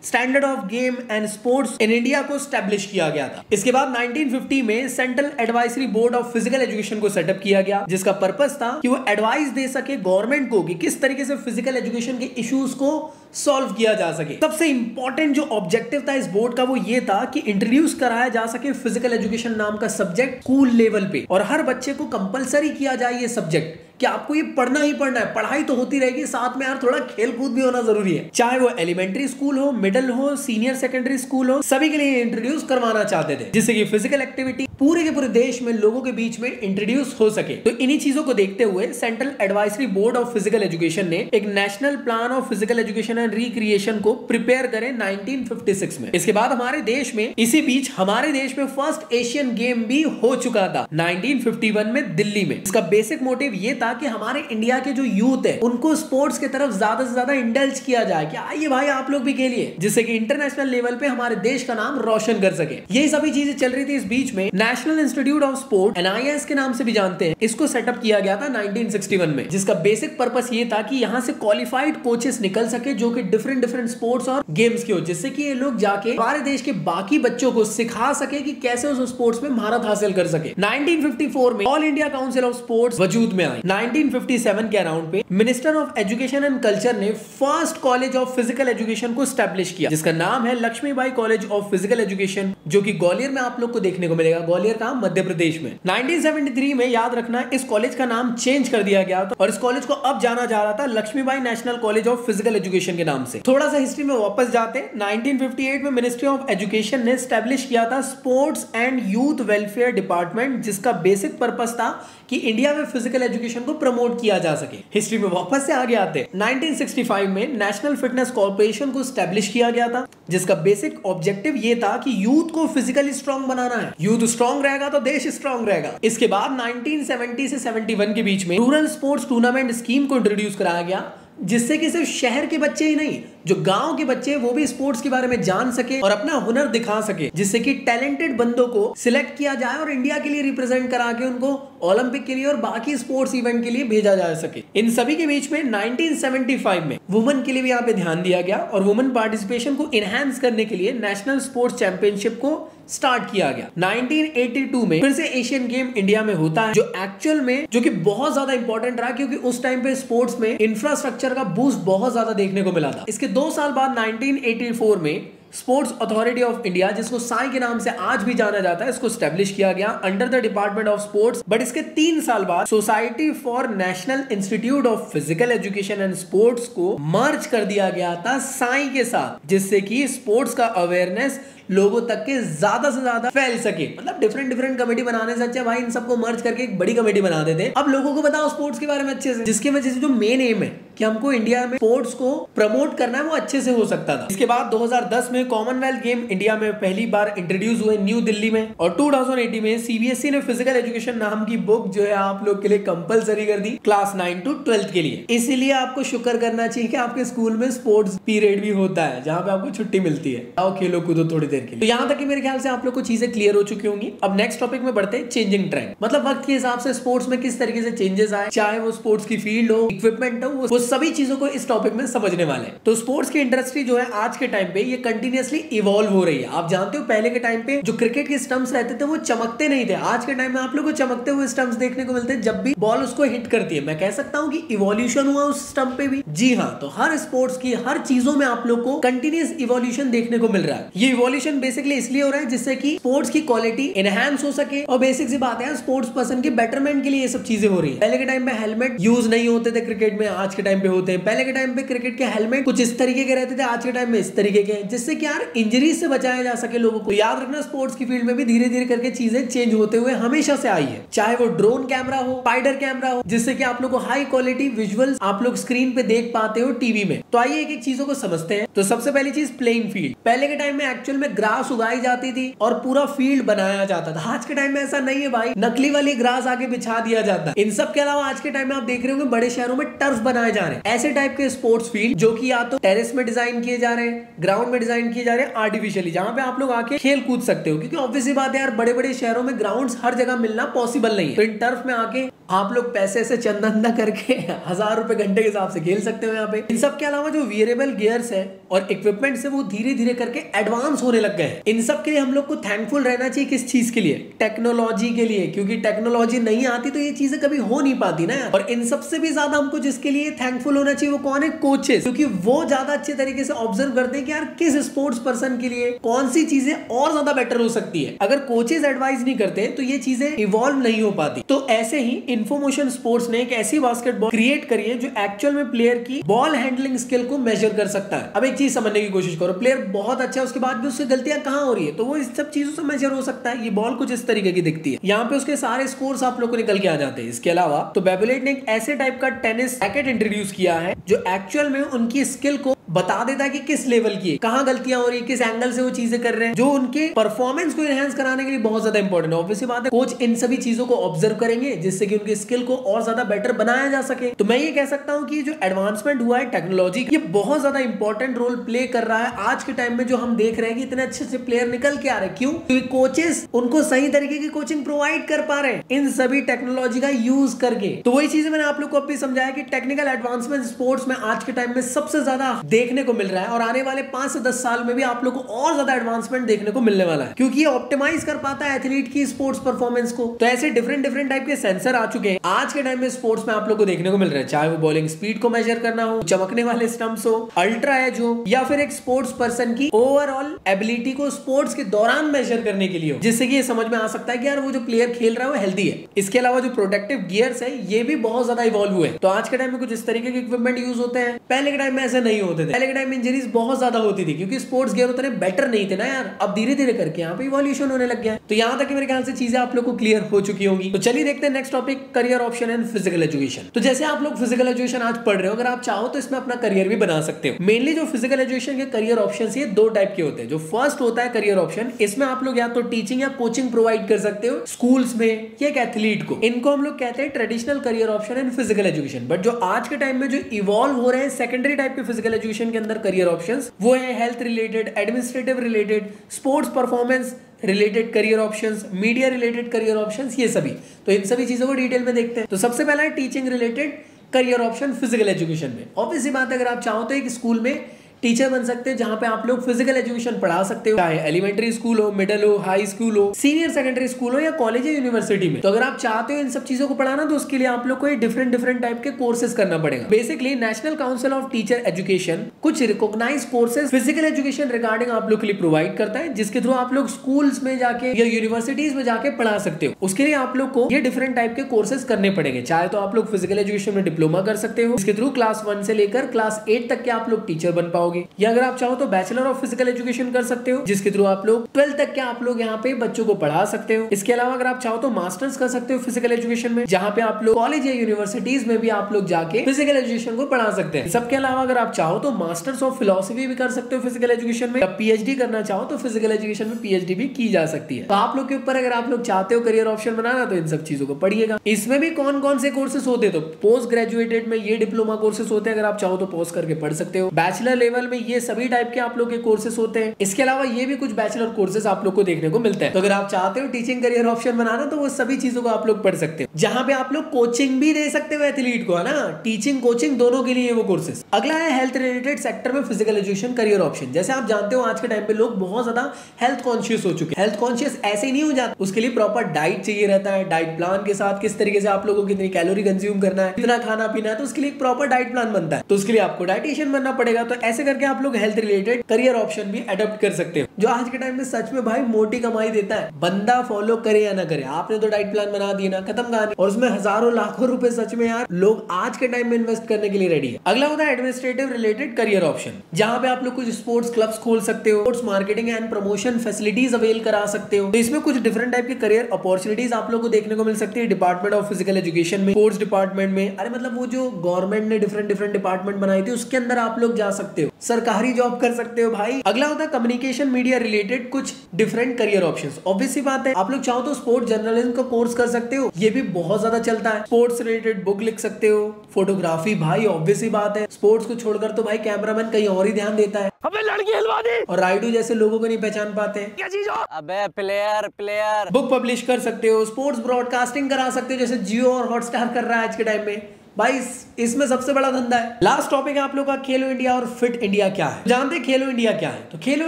standard of game and sports in India को स्टैब्लिश किया गया था। इसके बाद 1950 में central advisory board of physical education को सेटअप किया गया, जिसका पर्पस था कि वो एडवाइस दे सके गवर्नमेंट को कि किस तरीके से फिजिकल एजुकेशन के इश्यूज को सॉल्व किया जा सके। सबसे इंपॉर्टेंट जो ऑब्जेक्टिव था इस बोर्ड का वो ये था कि इंट्रोड्यूस कराया जा सके फिजिकल एजुकेशन नाम का सब्जेक्ट स्कूल लेवल पे, और हर बच्चे को कंपलसरी किया जाए ये सब्जेक्ट। कि आपको ये पढ़ना ही पढ़ना है, पढ़ाई तो होती रहेगी, साथ में यार थोड़ा खेल कूद भी होना जरूरी है। चाहे वो एलिमेंट्री स्कूल हो, मिडिल हो, सीनियर सेकेंडरी स्कूल हो, सभी के लिए इंट्रोड्यूस करवाना चाहते थे, जिससे कि फिजिकल एक्टिविटी पूरे के पूरे देश में लोगों के बीच में इंट्रोड्यूस हो सके। तो इन्हीं चीजों को देखते हुए central advisory board of physical education ने एक national plan of physical education and recreation को प्रिपेयर करे 1956 में। इसके बाद हमारे देश में, इसी बीच हमारे देश में फर्स्ट एशियन गेम भी हो चुका था 1951 में दिल्ली में। इसका बेसिक मोटिव ये था कि हमारे इंडिया के जो यूथ है उनको स्पोर्ट्स की तरफ ज्यादा से ज्यादा इंडल्ज किया जाए कि आइए भाई आप लोग भी खेलिए, जिससे कि इंटरनेशनल लेवल पे हमारे देश का नाम रोशन कर सके। यही सभी चीजें चल रही थी। इस बीच में national institute of sport NIS के नाम से भी जानते हैं, इसको सेटअप किया गया था 1961 में, जिसका बेसिक पर्पस ये था कि यहाँ से क्वालिफाइड कोचेस निकल सके जो कि डिफरेंट डिफरेंट स्पोर्ट्स और गेम्स के हो, जिससे कि ये लोग जाके हमारे देश के बाकी बच्चों को सिखा सके कि कैसे उस स्पोर्ट्स में महारत हासिल कर सके। 1954 में all India council of sports वजूद में आई। 1957 के अराउंड पे minister of education and culture ने first college of physical education को स्टैब्लिश किया, जिसका नाम है Laxmibai college of physical education, जो कि ग्वालियर में आप लोग को देखने को मिलेगा। ग्वालियर का मध्य प्रदेश में। 1973 में याद रखना इस कॉलेज का नाम चेंज कर दिया गया था और इस कॉलेज को अब जाना जा रहा था Lakshmibai national college of physical education के नाम से। थोड़ा सा हिस्ट्री में वापस जाते हैं। 1958 में मिनिस्ट्री ऑफ एजुकेशन ने स्टैब्लिश किया था sports and youth welfare department, जिसका बेसिक पर्पस था कि इंडिया में फिजिकल एजुकेशन को प्रमोट किया जा सके। हिस्ट्री में वापस से आगे आते हैं। 1965 में नेशनल फिटनेस कॉर्पोरेशन को स्टैब्लिश किया गया था, जिसका बेसिक ऑब्जेक्टिव ये था कि यूथ को फिजिकली स्ट्रांग बनाना है। यूथ स्ट्रांग रहेगा तो देश स्ट्रांग रहेगा। इसके बाद 1970 से 71 के बीच में रूरल स्पोर्ट्स टूर्नामेंट स्कीम को इंट्रोड्यूस कराया गया, जिससे कि सिर्फ शहर के बच्चे ही नहीं, जो गांव के बच्चे वो भी स्पोर्ट्स के बारे में जान सके और अपना हुनर दिखा सके, जिससे कि टैलेंटेड बंदों को सिलेक्ट किया जाए और इंडिया के लिए रिप्रेजेंट करा के उनको ओलंपिक के लिए और बाकी स्पोर्ट्स इवेंट के लिए भेजा जा सके। इन सभी के बीच में 1975 में वुमेन के लिए भी यहाँ पे ध्यान दिया गया और वुमेन पार्टिसिपेशन को इनहेंस करने के लिए नेशनल स्पोर्ट्स चैंपियनशिप को स्टार्ट किया गया। 1982 में फिर से एशियन गेम इंडिया में होता है, जो एक्चुअल में जो कि बहुत ज्यादा इंपॉर्टेंट रहा, क्योंकि उस टाइम पे स्पोर्ट्स में इंफ्रास्ट्रक्चर का बूस्ट बहुत ज्यादा देखने को मिला था। इसके 2 साल बाद 1984 में स्पोर्ट्स अथॉरिटी ऑफ इंडिया, जिसको साई के नाम से आज भी जाना जाता है, इसको स्टैब्लिश किया गया under the department of sports. But इसके 3 साल बाद society for national institute of physical education and sports को मर्ज कर दिया गया था साई के साथ, जिससे कि स्पोर्ट्स का अवेयरनेस लोगों तक के ज्यादा से ज्यादा फैल सके। मतलब डिफरेंट कमेटी बनाने से अच्छा भाई इन सबको मर्ज करके एक बड़ी कमेटी बना देते। अब लोगों को बताओ स्पोर्ट्स के बारे में अच्छे से, जिसकी वजह से जो मेन एम है कि हमको इंडिया में स्पोर्ट्स को प्रमोट करना है, वो अच्छे से हो सकता था। इसके बाद 2010 में कॉमनवेल्थ गेम इंडिया में पहली बार इंट्रोड्यूस हुए न्यू दिल्ली में, और 2018 में CBSE ने फिजिकल एजुकेशन नाम की बुक जो है आप लोग के लिए कंपलसरी कर दी क्लास 9 to 12 के लिए। इसीलिए आपको शुक्र करना चाहिए कि आपके स्कूल में स्पोर्ट्स पीरियड भी होता है, जहाँ पे आपको छुट्टी मिलती है, आओ खेलो कूदो थोड़ी देर के लिए। तो यहाँ तक कि मेरे ख्याल से आप लोग को चीजें क्लियर हो चुकी होंगी। अब नेक्स्ट टॉपिक में बढ़ते हैं, चेंजिंग ट्रेंड। मतलब वक्त के हिसाब से स्पोर्ट्स में किस तरीके से चेंजेस आए, चाहे वो स्पोर्ट्स की फील्ड हो, इक्विपमेंट हो, वो सभी चीजों को इस टॉपिक में समझने वाले हैं। तो स्पोर्ट्स की इंडस्ट्री जो है आज के टाइम पे ये कंटिन्यूअसली इवॉल्व हो रही है। आप जानते हो पहले के टाइम पे जो क्रिकेट के स्टंप्स रहते थे वो चमकते नहीं थे। आज के टाइम में आप लोग को चमकते हुए स्टंप्स देखने को मिलते हैं जब भी बॉल उसको हिट करती है। मैं कह सकता हूँ कि इवोल्यूशन हुआ उस स्टंप पे भी। जी हाँ, तो हर स्पोर्ट्स की हर चीजों में आप लोग को कंटिन्यूअस इवोल्यूशन देखने को मिल रहा है। ये इवोल्यूशन बेसिकली इसलिए हो रहा है जिससे कि स्पोर्ट्स की क्वालिटी एनहांस हो सके, और बेसिक सी बात है स्पोर्ट्स पर्सन के बेटरमेंट के लिए ये सब चीजें हो रही है। पहले के टाइम पे हेलमेट यूज नहीं होते थे क्रिकेट में, आज के टाइम पे होते हैं। पहले के टाइम पे क्रिकेट के हेलमेट कुछ इस तरीके के रहते थे, आज के टाइम में इस तरीके के, जिससे कि यार इंजरी से बचाया जा सके लोगों को। याद रखना स्पोर्ट्स की फील्ड में भी धीरे धीरे करके चीजें चेंज होते हुए हमेशा से आई है, चाहे वो ड्रोन कैमरा हो, स्पाइडर कैमरा हो, जिससे कि आप लोग को हाई क्वालिटी विजुअल्स आप लोग स्क्रीन पे देख पाते हो टीवी में। तो आइए एक एक चीजों को समझते हैं। तो सबसे पहली चीज प्लेइंग फील्ड। पहले के टाइम में एक्चुअल में ग्रास उगाई जाती थी और पूरा फील्ड बनाया जाता था। आज के टाइम में ऐसा नहीं है भाई, नकली वाली ग्रास आके बिछा दिया जाता है। इन सब के अलावा आज के टाइम में आप देख रहे होंगे बड़े शहरों में टर्फ बनाए जा रहे हैं, ऐसे टाइप के स्पोर्ट्स फील्ड जो कि या तो टेरेस में डिजाइन किए जा रहे हैं, ग्राउंड में डिजाइन किए जा रहे हैं आर्टिफिशियली, जहां पे आप लोग आके खेल कूद सकते हो। क्योंकि ऑब्वियसली बात है यार, बड़े बड़े शहरों में ग्राउंड्स हर जगह मिलना पॉसिबल नहीं है। तो इन टर्फ में आके आप लोग पैसे से चंदा करके 1000 रुपए घंटे के हिसाब से खेल सकते हो यहाँ पे। इन सब के अलावा जो वियरेबल गियर्स है और इक्विपमेंट्स है वो धीरे धीरे करके एडवांस होने लग गए हैं। इन सब के लिए हम लोग को थैंकफुल रहना चाहिए। किस चीज के लिए? टेक्नोलॉजी के लिए, क्योंकि टेक्नोलॉजी नहीं आती तो ये चीजें कभी हो नहीं पाती ना। और इन सबसे भी ज्यादा हमको जिसके लिए थैंकफुल होना चाहिए वो कौन है? कोचेस, क्योंकि वो ज्यादा अच्छे तरीके से ऑब्जर्व करते हैं कि यार किस स्पोर्ट्स पर्सन के लिए कौन सी चीजें और ज्यादा बेटर हो सकती है। अगर कोचेस एडवाइस नहीं करते तो ये चीजें इवॉल्व नहीं हो पाती। तो ऐसे ही इन्फोमोशन स्पोर्ट्स ने एक ऐसी बास्केटबॉल क्रिएट करी है जो एक्चुअल में प्लेयर की बॉल हैंडलिंग स्किल को मेजर कर सकता है। अब एक चीज समझने की कोशिश करो, प्लेयर बहुत अच्छा है, उसके बाद भी उससे गलतियां कहां हो रही है, तो वो इस सब चीजों से मेजर हो सकता है। ये बॉल कुछ इस तरीके की दिखती है, यहाँ पे उसके सारे स्कोर्स आप लोग को निकल के आ जाते हैं। इसके अलावा तो बेबेलेट ने एक ऐसे टाइप का टेनिस रैकेट इंट्रोड्यूस किया है जो एक्चुअल में उनकी स्किल को बता देता है कि किस लेवल की है, कहां गलतियां हो रही है, किस एंगल से वो चीजें कर रहे हैं, जो उनके परफॉर्मेंस को एनहांस कराने के लिए बहुत ज्यादा इंपॉर्टेंट है। ऑब्वियसली बात है, कोच इन सभी चीजों को ऑब्जर्व करेंगे जिससे कि उनकी स्किल को और ज्यादा बेटर बनाया जा सके। तो मैं ये कह सकता हूं कि जो एडवांसमेंट हुआ है टेक्नोलॉजी, ये बहुत ज्यादा इंपॉर्टेंट रोल प्ले कर रहा है आज के टाइम में। जो हम देख रहे हैं कि इतने अच्छे अच्छे प्लेयर निकल के आ रहे हैं, क्यों? क्योंकि कोचेस उनको सही तरीके की कोचिंग प्रोवाइड कर पा रहे हैं इन सभी टेक्नोलॉजी का यूज करके। तो वही चीजें मैंने आप लोग को अभी समझाया कि टेक्निकल एडवांसमेंट स्पोर्ट्स में आज के टाइम में सबसे ज्यादा देखने को मिल रहा है, और आने वाले 5 से 10 साल में भी आप लोग को और ज्यादा एडवांसमेंट देखने को मिलने वाला है, क्योंकि ये ऑप्टिमाइज कर पाता है एथलीट की स्पोर्ट्स परफॉर्मेंस को। तो ऐसे डिफरेंट टाइप के सेंसर आ चुके हैं आज के टाइम में स्पोर्ट्स में आप लोग को देखने को मिल रहा है, चाहे वो बॉलिंग स्पीड को मेजर करना हो, चमकने वाले स्टंप्स हो, अल्ट्रा एज हो, या फिर एक स्पोर्ट्स पर्सन की ओवरऑल एबिलिटी को स्पोर्ट्स के दौरान मेजर करने के लिए हो, जिससे कि ये समझ में आ सकता है कि यार वो जो प्लेयर खेल रहा है वो हेल्दी है। इसके अलावा जो प्रोटेक्टिव गियर्स है ये भी बहुत ज्यादा इवॉल्व हुए। तो आज के टाइम में कुछ इस तरीके के इक्विपमेंट यूज होते हैं, पहले के टाइम में ऐसे नहीं होते थे। पहले के टाइम में इंजरीज बहुत ज्यादा होती थी क्योंकि स्पोर्ट्स गियर उतने बेटर नहीं थे ना यार। अब धीरे धीरे करके यहाँ पे इवोल्यूशन होने लग गया है। तो यहाँ तक मेरे ख्याल से चीजें आप लोग को क्लियर हो चुकी होंगी। तो चलिए देखते हैं next topic, career option and physical education. तो जैसे आप लोग फिजिकल एजुकेशन आज पढ़ रहे हो, अगर आप चाहो तो इसमें अपना करियर भी बना सकते हो। मेनली जो फिजिकल एजुकेशन के करियर ऑप्शन ये 2 टाइप के होते हैं। जो फर्स्ट होता है करियर ऑप्शन, इसमें आप लोग या तो टीचिंग या कोचिंग प्रोवाइड कर सकते हो स्कूल्स में या एक एथलीट को। इनको हम लोग कहते हैं traditional career option and physical education. But जो आज के टाइम में जो इवॉल्व हो रहे हैं सेकेंडरी टाइप के फिजिकल एजुकेशन के अंदर करियर ऑप्शंस, वो है health related, administrative related, sports performance related career options, media related career options, ये सभी। तो इन सभी चीजों को डिटेल में देखते हैं। तो सबसे पहला है teaching related career option physical education में। ऑब्वियसली बात है, अगर आप चाहो तो एक स्कूल में टीचर बन सकते हैं जहां पे आप लोग फिजिकल एजुकेशन पढ़ा सकते हो, चाहे एलिमेंट्री स्कूल हो, मिडिल हो, हाई स्कूल हो, सीनियर सेकेंडरी स्कूल हो या कॉलेज या यूनिवर्सिटी में। तो अगर आप चाहते हो इन सब चीजों को पढ़ाना तो उसके लिए आप लोग को डिफरेंट टाइप के कोर्सेज करना पड़ेगा। Basically national council of teacher education कुछ recognise courses physical education regarding आप लोग के लिए प्रोवाइड करता है, जिसके थ्रू आप लोग स्कूल्स में जाके या यूनिवर्सिटीज में जाके पढ़ा सकते हो। उसके लिए आप लोग को ये डिफरेंट टाइप के कोर्सेज करने पड़ेंगे। चाहे तो आप लोग फिजिकल एजुकेशन में डिप्लोमा कर सकते हो, इसके थ्रू क्लास 1 से लेकर क्लास 8 तक के आप लोग टीचर बन पाओगे, या अगर आप तो बैचलर ऑफ फिजिकल एजुकेशन कर सकते हो, जिसके थ्रू आप लोग 12 तक के आप लोग यहाँ पे बच्चों को पढ़ा सकते हो। इसके अलावा अगर आप चाहो तो मास्टर्स कर सकते हो फिजिकल एजुकेशन में, जहाँ पे आप लोग कॉलेज या यूनिवर्सिटीज में भी आप लोग जाके फिजिकल एजुकेशन को पढ़ा सकते हैं। सबके अलावा अगर आप चाहो तो मास्टर्स ऑफ फिलोसफी भी कर सकते हो फिजिकल एजुकेशन में, या पीएचडी करना चाहो तो फिजिकल एजुकेशन में पीएचडी भी की जा सकती है। तो आप लोग के ऊपर, अगर आप लोग चाहते हो करियर ऑप्शन बनाना तो इन सब चीजों को पढ़िएगा। इसमें भी कौन कौन से कोर्सेज होते हैं, तो पोस्ट ग्रेजुएटेड में ये डिप्लोमा कोर्सेज होते हैं, अगर आप चाहो तो पोस्ट करके पढ़ सकते हो। बैचलर लेवल में ये सभी टाइप के आप लोग के कोर्सेज होते हैं। इसके अलावा ये भी कुछ बैचलर कोर्सेज आप लोग को देखने को मिलता है। तो अगर आप चाहते हो टीचिंग करियर ऑप्शन बनाना तो वो सभी चीजों को आप लोग पढ़ सकते हो, जहां पे आप लोग कोचिंग भी दे सकते हो एथलीट को, है ना, टीचिंग कोचिंग दोनों के लिए वो कोर्सेज। अगला है हेल्थ रिलेटेड सेक्टर में फिजिकल एजुकेशन करियर ऑप्शन। जैसे आप जानते हो आज के टाइम पे लोग बहुत ज्यादा हेल्थ कॉन्शियस हो चुके हैं। हेल्थ कॉन्शियस ऐसे ही नहीं हो जाता, उसके लिए प्रॉपर डाइट चाहिए रहता है। डाइट प्लान के साथ किस तरीके से आप लोगों को कितनी कैलोरी कंज्यूम करना है, कितना खाना पीना है, तो उसके लिए एक प्रॉपर डाइट प्लान बनता है। तो उसके लिए आपको डाइटिशियन बनना पड़ेगा। तो ऐसे करके आप लोग हेल्थ रिलेटेड करियर ऑप्शन भी अडॉप्ट कर सकते हो, जो आज के टाइम में सच में भाई मोटी कमाई देता है। बंदा फॉलो करे या ना करे, आपने तो डाइट प्लान बना दिया ना, खत्म कहानी। और उसमें हजारों लाखों रुपए सच में यार लोग आज के टाइम में इन्वेस्ट करने के लिए रेडी है। अगला होता है एडमिनिस्ट्रेटिव रिलेटेड करियर ऑप्शन, जहां पे आप लोग कुछ स्पोर्ट्स क्लब्स खोल सकते हो, sports marketing and promotion facilities avail करा सकते हो। तो इसमें कुछ डिफरेंट टाइप के करियर अपॉर्चुनिटीज आप लोग को देखने को मिल सकती है डिपार्टमेंट ऑफ फिजिकल एजुकेशन में, स्पोर्ट्स डिपार्टमेंट में। अरे मतलब वो जो गवर्नमेंट ने डिफरेंट डिपार्टमेंट बनाई थी उसके अंदर आप लोग जा सकते हो, सरकारी जॉब कर सकते हो भाई। अगला होता है कम्युनिकेशन मीडिया रिलेटेड कुछ डिफरेंट करियर ऑप्शंस। ऑब्वियसली बात है, आप लोग चाहो तो स्पोर्ट्स जर्नलिज्म का कोर्स कर सकते हो, ये भी बहुत ज्यादा चलता है। स्पोर्ट्स रिलेटेड बुक लिख सकते हो, फोटोग्राफी भाई ऑब्वियसली बात है, स्पोर्ट्स को छोड़कर तो भाई कैमरामैन कहीं और ही ध्यान देता है। अबे लड़की हलवा दे, और राइडू जैसे लोगों को नहीं पहचान पाते। क्या चीज हो? अबे प्लेयर बुक पब्लिश कर सकते हो, स्पोर्ट्स ब्रॉडकास्टिंग करा सकते हो, जैसे जियो और हॉटस्टार कर रहा है आज के टाइम में भाई। इसमें सबसे बड़ा धंधा है। लास्ट टॉपिक है आप लोग का खेलो इंडिया और फिट इंडिया क्या है। जानते हैं खेलो इंडिया क्या है? तो खेलो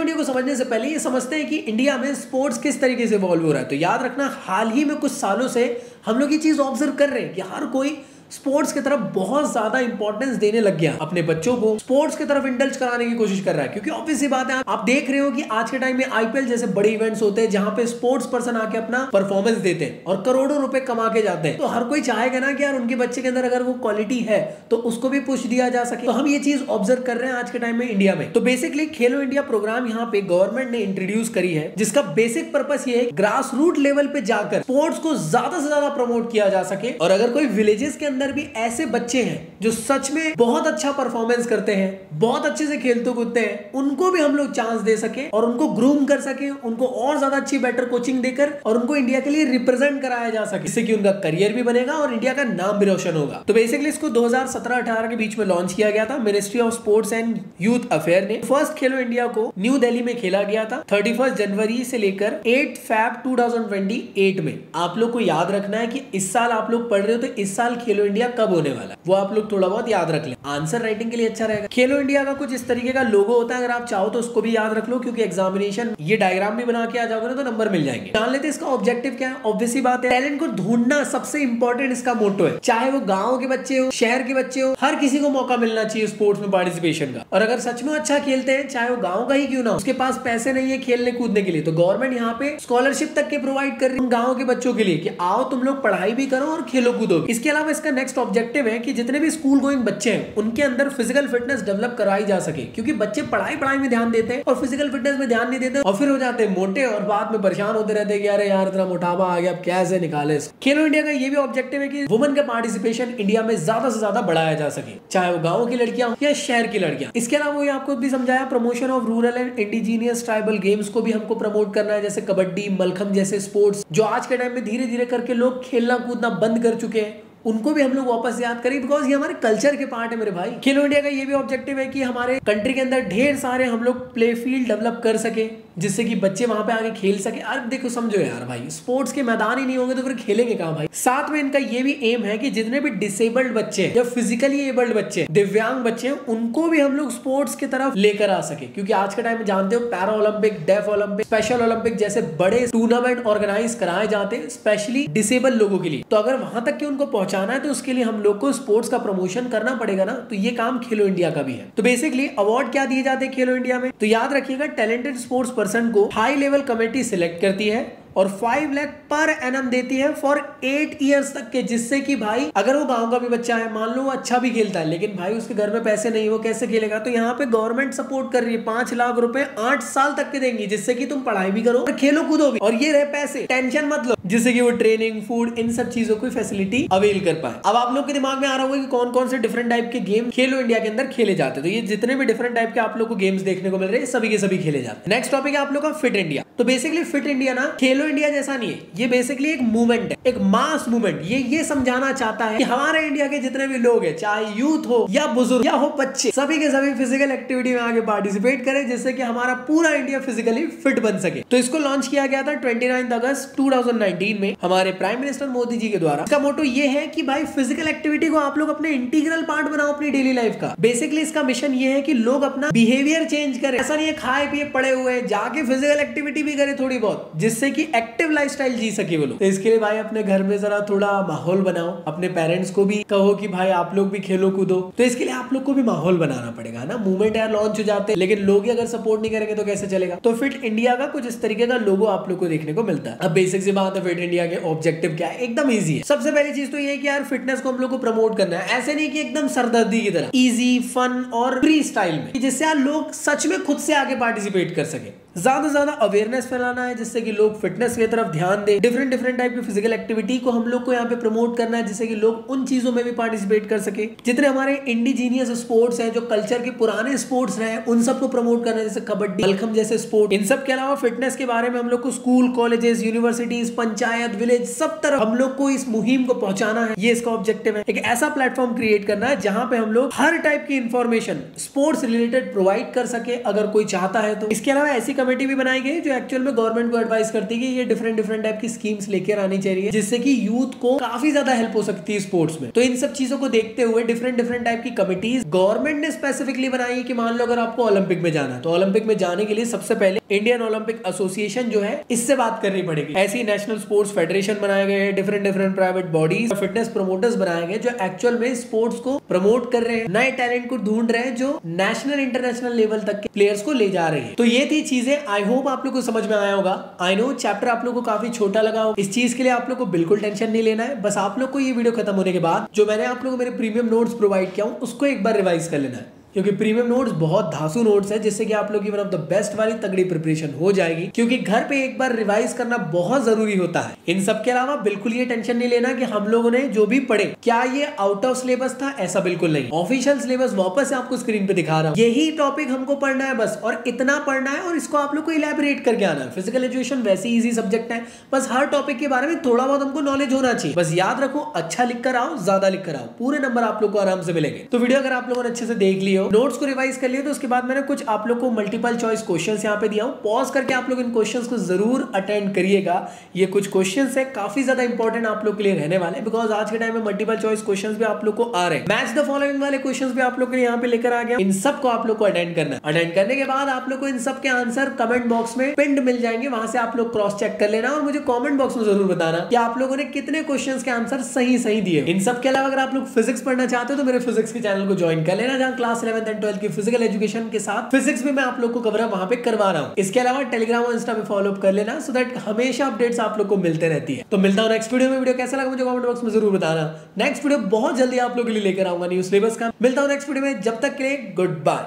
इंडिया को समझने से पहले ये समझते हैं कि इंडिया में स्पोर्ट्स किस तरीके से इवॉल्व हो रहा है। तो याद रखना, हाल ही में कुछ सालों से हम लोग ये चीज ऑब्जर्व कर रहे हैं कि हर कोई स्पोर्ट्स की तरफ बहुत ज्यादा इंपॉर्टेंस देने लग गया, अपने बच्चों को स्पोर्ट्स की तरफ इंडल्ज कराने की कोशिश कर रहा है। क्योंकि ऑब्वियस सी बात है, आप देख रहे हो कि आज के टाइम में आईपीएल जैसे बड़े इवेंट्स होते हैं जहां पे स्पोर्ट्स पर्सन आके अपना परफॉर्मेंस देते हैं और करोड़ों रुपए कमा के जाते हैं। तो हर कोई चाहेगा ना कि यार उनके बच्चे के अंदर अगर वो क्वालिटी है तो उसको भी पुश दिया जा सके। तो हम ये चीज ऑब्जर्व कर रहे हैं आज के टाइम में इंडिया में। तो बेसिकली खेलो इंडिया प्रोग्राम यहाँ पे गवर्नमेंट ने इंट्रोड्यूस करी है, जिसका बेसिक पर्पस ये है ग्रास रूट लेवल पे जाकर स्पोर्ट्स को ज्यादा से ज्यादा प्रमोट किया जा सके। और अगर कोई विलेजेस के अंदर भी ऐसे बच्चे हैं जो सच में बहुत अच्छा परफॉर्मेंस करते हैं, बहुत अच्छे से खेलते कूदते हैं, उनको भी हम लोग चांस दे सके और उनको ग्रूम कर सके, उनको और ज्यादा अच्छी बेटर कोचिंग देकर और उनको इंडिया के लिए रिप्रेजेंट कराया जा सके, जिससे कि उनका करियर भी बनेगा और इंडिया का नाम भी रोशन होगा। तो बेसिकली इसको 2017-18 के बीच में लॉन्च किया गया था ministry of sports and youth affair ने। फर्स्ट खेलो इंडिया को न्यू दिल्ली में खेला गया था 31 जनवरी से लेकर 8 फैब 2028 में। आप लोग को याद रखना है कि इस साल आप लोग पढ़ रहे हो तो इस साल खेलो इंडिया कब होने वाला है वो आप लोग थोड़ा बहुत याद रख लें, आंसर राइटिंग के लिए अच्छा रहेगा। खेलो इंडिया का कुछ इस तरीके का लोगो होता है, अगर आप चाहो तो उसको भी याद रख लो, क्योंकि एग्जामिनेशन ये डायग्राम भी बना के आ जाओगे तो नंबर मिल जाएंगे। जान लेते हैं इसका ऑब्जेक्टिव क्या है। ऑब्वियस सी बात है, टैलेंट को ढूंढना सबसे इंपॉर्टेंट इसका मोटो है। चाहे वो गांव के बच्चे हो, शहर के बच्चे हो, हर किसी को मौका मिलना चाहिए स्पोर्ट्स में पार्टिसिपेशन का। और अगर सच में अच्छा खेलते हैं, चाहे वो गांव का ही क्यों ना, उसके पास पैसे नहीं है खेलने कूदने के लिए, तो गवर्नमेंट यहाँ पे स्कॉलरशिप तक के प्रोवाइड कर रही है गांव के बच्चों के लिए कि आओ तुम लोग पढ़ाई भी करो और खेलो कूदो। इसके अलावा इसका नेक्स्ट ऑब्जेक्टिव है कि जितने भी स्कूल गोइंग बच्चे हैं उनके अंदर फिजिकल फिटनेस डेवलप कराई जा सके, क्योंकि बच्चे पढ़ाई में ध्यान देते हैं और फिजिकल फिटनेस में ध्यान नहीं देते और फिर हो जाते हैं मोटे और बाद में परेशान होते रहते हैं कि अरे यार इतना मोटापा आ गया, अब कैसे निकाले। खेलो इंडिया का ये भी ऑब्जेक्टिव है कि वुमेन का पार्टिसिपेशन इंडिया में ज्यादा से ज्यादा बढ़ाया जा सके, चाहे वो गांव की लड़कियां या शहर की लड़कियां। इसके अलावा वो आपको भी समझाया promotion of rural and indigenous tribal games को भी हमको प्रमोट करना है, जैसे कबड्डी, मलखम जैसे स्पोर्ट्स जो आज के टाइम में धीरे धीरे करके लोग खेलना कूदना बंद कर चुके हैं, उनको भी हम लोग वापस याद करें, बिकॉज ये हमारे कल्चर के पार्ट है मेरे भाई। खेलो इंडिया का ये भी ऑब्जेक्टिव है कि हमारे कंट्री के अंदर ढेर सारे हम लोग प्ले फील्ड डेवलप कर सके, जिससे कि बच्चे वहां पे आके खेल सके। अरे देखो समझो यार भाई, स्पोर्ट्स के मैदान ही नहीं होंगे तो फिर खेलेंगे कहां भाई। साथ में इनका ये भी एम है कि जितने भी डिसेबल्ड बच्चे या फिजिकली एबल्ड बच्चे, दिव्यांग बच्चे हैं, उनको भी हम लोग स्पोर्ट्स की तरफ लेकर आ सके। क्योंकि आज के टाइम में जानते हो para Olympic, deaf Olympic, special Olympic जैसे बड़े टूर्नामेंट ऑर्गेनाइज कराए जाते हैं स्पेशली डिसेबल लोगों के लिए। तो अगर वहां तक के उनको पहुंचाना है तो उसके लिए हम लोग को स्पोर्ट्स का प्रमोशन करना पड़ेगा ना, तो ये काम खेलो इंडिया का भी है। तो बेसिकली अवार्ड क्या दिए जाते हैं खेलो इंडिया में, तो याद रखिएगा टैलेंटेड स्पोर्ट्स पर्सन को हाई लेवल कमेटी सिलेक्ट करती है और 5 लाख पर एनम देती है फॉर 8 इयर्स तक के, जिससे कि भाई अगर वो गांव का भी बच्चा है, मान लो वो अच्छा भी खेलता है लेकिन भाई उसके घर में पैसे नहीं, वो कैसे खेलेगा। तो यहाँ पे गवर्नमेंट सपोर्ट कर रही है, 5 लाख रुपए 8 साल तक के देंगी, जिससे कि तुम पढ़ाई भी करो और खेलो कूदो भी, और ये रहे पैसे, टेंशन मत लो, जिससे कि वो ट्रेनिंग, फूड, इन सब चीजों की फैसिलिटी अवेल कर पाए। अब आप लोग के दिमाग में आ रहा होगा कि कौन कौन से डिफरेंट टाइप के गेम खेलो इंडिया के अंदर खेले जाते हैं। तो ये जितने भी डिफरेंट टाइप के आप लोग को गेम्स देखने को मिल रहे हैं, सभी के सभी खेले जाते हैं। नेक्स्ट टॉपिक है आप लोग का फिट इंडिया। तो बेसिकली फिट इंडिया ना खेलो इंडिया जैसा नहीं है, ये बेसिकली एक मूवमेंट है, एक मास मूवमेंट। ये समझाना चाहता है कि हमारे इंडिया के जितने भी लोग हैं, चाहे यूथ हो या बुजुर्ग या हो बच्चे, सभी के सभी फिजिकल एक्टिविटी में आगे पार्टिसिपेट करें, जिससे कि हमारा पूरा इंडिया फिजिकली फिट बन सके। तो इसको लॉन्च किया गया था 29 अगस्त 2019 में हमारे प्राइम मिनिस्टर मोदी जी के द्वारा। इसका मोटो ये है कि भाई फिजिकल एक्टिविटी को आप लोग अपने इंटीग्रल पार्ट बनाओ अपनी डेली लाइफ का। बेसिकली इसका मिशन ये है कि लोग अपना बिहेवियर चेंज करें, ऐसा नहीं है खाए पिए पड़े हुए, जाके फिजिकल एक्टिविटी भी करें थोड़ी बहुत, जिससे कि एक्टिव लाइफस्टाइल जी सके वो लोग। तो इसके लिए भाई अपने घर में जरा थोड़ा माहौल बनाओ, अपने पेरेंट्स को भी कहो कि भाई आप लोग भी खेलो कूदो। तो इसके लिए आप लोग को भी माहौल बनाना पड़ेगा ना। मूवमेंट यार लॉन्च हो जाते हैं लेकिन लोग ही अगर सपोर्ट नहीं करेंगे तो कैसे चलेगा। तो फिट इंडिया का कुछ इस तरीके का लोगो आप लोग को देखने को मिलता है। अब बेसिक सी बात है, फिट इंडिया के ऑब्जेक्टिव क्या है, एकदम इजी है। सबसे पहली चीज तो ये कि यार फिटनेस को हम लोग को प्रमोट करना है, ऐसे नहीं कि एकदम सरदर्दी की तरह, इजी, फन और फ्री स्टाइल में, जिससे यार लोग सच में खुद से आगे पार्टिसिपेट कर सके। ज्यादा से ज्यादा अवेयरनेस फैलाना है, जिससे कि लोग फिटनेस की तरफ ध्यान दें। डिफरेंट टाइप की फिजिकल एक्टिविटी को हम लोग को यहाँ पे प्रमोट करना है, जिससे कि लोग उन चीजों में भी पार्टिसिपेट कर सके। जितने हमारे इंडिजीनियस स्पोर्ट्स हैं, जो कल्चर के पुराने स्पोर्ट्स रहे, उन सबको प्रमोट करना है, जैसे कबड्डी, मलखम जैसे स्पोर्ट। इन सब के अलावा फिटनेस के बारे में हम लोग को school, colleges, universities, panchayat, village, सब तरफ हम लोग को इस मुहिम को पहुंचाना है। ये इसका ऑब्जेक्टिव है। एक ऐसा प्लेटफॉर्म क्रिएट करना है जहां पे हम लोग हर टाइप की इंफॉर्मेशन स्पोर्ट्स रिलेटेड प्रोवाइड कर सके, अगर कोई चाहता है तो। इसके अलावा ऐसी कमेटी भी बनाई गई जो एक्चुअल में गवर्नमेंट को एडवाइस करती है कि ये डिफरेंट डिफरेंट टाइप की स्कीम्स लेकर आनी चाहिए जिससे कि यूथ को काफी ज्यादा हेल्प हो सकती है स्पोर्ट्स में। तो इन सब चीजों को देखते हुए डिफरेंट डिफरेंट टाइप की कमिटीज गवर्नमेंट ने स्पेसिफिकली बनाई है कि मान लो अगर आपको ओलंपिक में जाना है तो ओलंपिक में जाने के लिए सबसे पहले इंडियन ओलंपिक एसोसिएशन जो है इससे बात करनी पड़ेगी। ऐसी नेशनल स्पोर्ट्स फेडरेशन बनाए गए हैं, different different private bodies, fitness promoters बनाए गए जो एक्चुअल में स्पोर्ट्स को प्रमोट कर रहे हैं, नए टैलेंट को ढूंढ रहे हैं जो नेशनल इंटरनेशनल लेवल तक के प्लेयर्स को ले जा रहे हैं। तो ये थी चीजें, आई होप आप लोग को समझ में आया होगा। आई नो चैप्टर आप लोग को काफी छोटा लगा हो, इस चीज के लिए आप लोग को बिल्कुल टेंशन नहीं लेना है। बस आप लोग को ये वीडियो खत्म होने के बाद जो मैंने आप लोग को मेरे प्रीमियम नोट्स प्रोवाइड किया हूं उसको एक बार रिवाइज कर लेना है, क्योंकि प्रीमियम नोट्स बहुत धांसू नोट्स है जिससे कि आप लोग की वन ऑफ द बेस्ट वाली तगड़ी प्रिपरेशन हो जाएगी, क्योंकि घर पे एक बार रिवाइज करना बहुत जरूरी होता है। इन सब के अलावा बिल्कुल ये टेंशन नहीं लेना कि हम लोगों ने जो भी पढ़े क्या ये आउट ऑफ सिलेबस था, ऐसा बिल्कुल नहीं। ऑफिशियल सिलेबस वापस से आपको स्क्रीन पे दिखा रहा हूं, यही टॉपिक हमको पढ़ना है बस, और इतना पढ़ना है और इसको आप लोग को इलैबोरेट करके आना है। फिजिकल एजुकेशन वैसे इजी सब्जेक्ट है, बस हर टॉपिक के बारे में थोड़ा बहुत हमको नॉलेज होना चाहिए। बस याद रखो, अच्छा लिख कर आओ, ज्यादा लिख कर आओ, पूरे नंबर आप लोग को आराम से मिलेंगे। तो वीडियो अगर आप लोगों ने अच्छे से देख लिया हो, नोट्स को रिवाइज कर लिया, तो उसके बाद मैंने कुछ आप लोग को मल्टीपल चॉइस क्वेश्चंस यहाँ पे दिया हूं, पॉज करके आप लोग इन क्वेश्चंस को जरूर अटेंड करिएगा। ये कुछ क्वेश्चंस है काफी ज्यादा इंपॉर्टेंट आप लोग के लिए रहने वाले, बिकॉज आज के टाइम में मल्टीपल चॉइस क्वेश्चंस भी आप लोग को आ रहे हैं। मैच द फॉलोइंग वाले क्वेश्चंस भी आप लोग के लिए यहाँ पे लेकर आ गया, इन सब को आप लोग को अटेंड करना है। अटेंड करने के बाद आप लोग को इन सब के आंसर कमेंट बॉक्स में पिंड मिल जाएंगे, वहां से आप लोग क्रॉस चेक कर लेना और मुझे कमेंट बॉक्स में जरूर बताना कि आप लोगों ने कितने क्वेश्चंस के आंसर सही दिए। इन सब के अलावा अगर आप लोग फिजिक्स पढ़ना चाहते हो तो मेरे फिजिक्स के चैनल को ज्वाइन कर लेना, जहां क्लास 11th एंड 12th की फिजिकल एजुकेशन के साथ फिजिक्स में मैं आप लोग को कवर वहां पे करवा रहा हूं। इसके अलावा टेलीग्राम और इंस्टा पे फॉलो अप कर लेना, सो दैट हमेशा अपडेट्स आप लोग को मिलते रहती है। तो मिलता हूं नेक्स्ट वीडियो में। वीडियो कैसा लगा मुझे कमेंट बॉक्स में जरूर बताना। नेक्स्ट वीडियो बहुत जल्दी आप लोग के लिए लेकर आऊंगा न्यू सिलेबस का। मिलता हूं नेक्स्ट वीडियो में, जब तक के लिए गुड बाय।